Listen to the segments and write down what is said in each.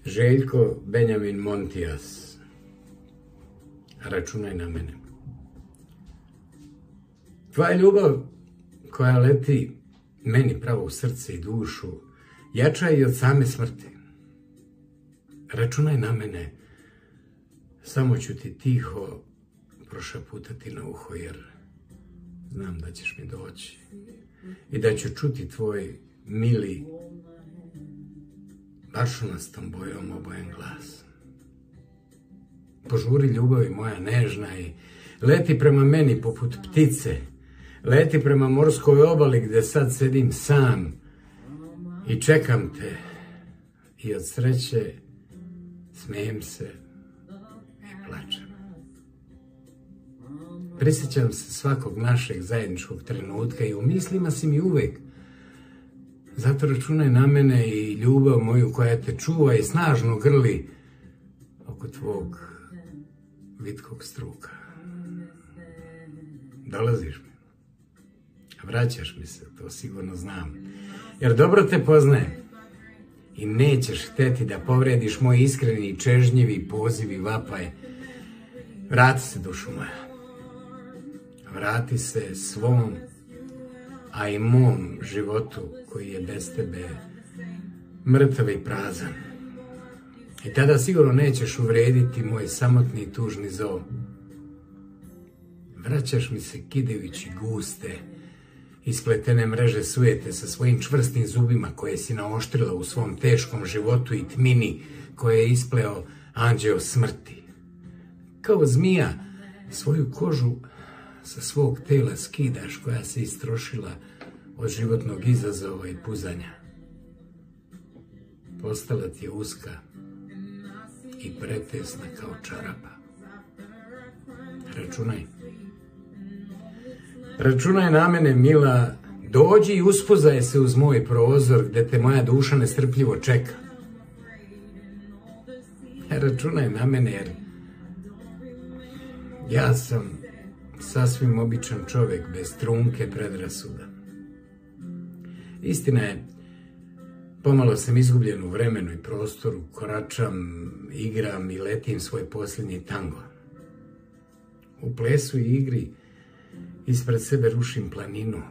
Željko Benjamin Montijas. Računaj na mene. Tvoja ljubav koja leti meni pravo u srce i dušu jača je i od same smrti. Računaj na mene, samo ću ti tiho prošaputati na uho, jer znam da ćeš mi doći i da ću čuti tvoj mili, bašunastom bojom obojen glas. Požuri ljubavi moja nežna i leti prema meni poput ptice, leti prema morskoj obali gdje sad sedim sam i čekam te i od sreće smijem se i plačem. Prisjećam se svakog našeg zajedničkog trenutka i u mislima si mi uvek. Zato računaj na mene i ljubav moju koja te čuva i snažno grli oko tvog vitkog struka. Dolaziš mi. Vraćaš mi se, to sigurno znam. Jer dobro te poznajem. I nećeš hteti da povrediš moj iskreni i čežnjivi poziv i vapaj. Vrati se, dušo moja. Vrati se svom, a i mom životu koji je bez tebe mrtav i prazan. I tada sigurno nećeš uvrediti moj samotni i tužni zov. Vraćaš mi se kidajući guste, ispletene mreže sujete sa svojim čvrstim zubima koje si naoštrila u svom teškom životu i tmini koje je ispleo anđeo smrti. Kao zmija svoju kožu sa svog tela skidaš koja se istrošila od životnog izazova i puzanja. Postala ti je uska i pretesna kao čarapa. Računaj. Računaj na mene, mila, dođi i uspozaj se uz moj prozor gde te moja duša nestrpljivo čeka. Računaj na mene, jer ja sam sasvim običan čovjek bez trunke predrasuda. Istina je, pomalo sam izgubljen u vremenu i prostoru, koračam, igram i letim svoj posljednji tango. U plesu i igri ispred sebe rušim planinu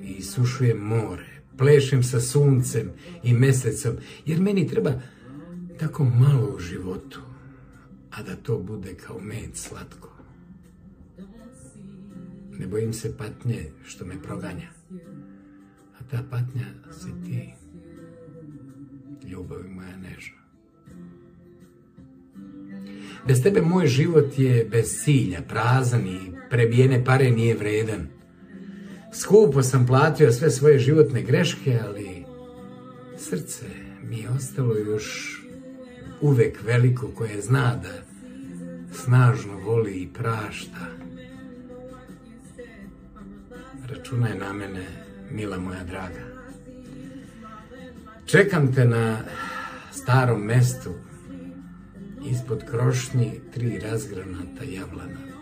i isušujem more, plešem sa suncem i mesecom, jer meni treba tako malo u životu, a da to bude kao med slatko. Ne bojim se patnje što me proganja, a ta patnja si ti, ljubavi moja nežna. Bez tebe moj život je bez cilja, prazan i prebijene pare nije vredan. Skupo sam platio sve svoje životne greške, ali srce mi je ostalo još uvek veliko koje zna da snažno voli i prašta. Računaj na mene, mila moja draga. Čekam te na starom mestu, ispod krošnji 3 razgranata jablana.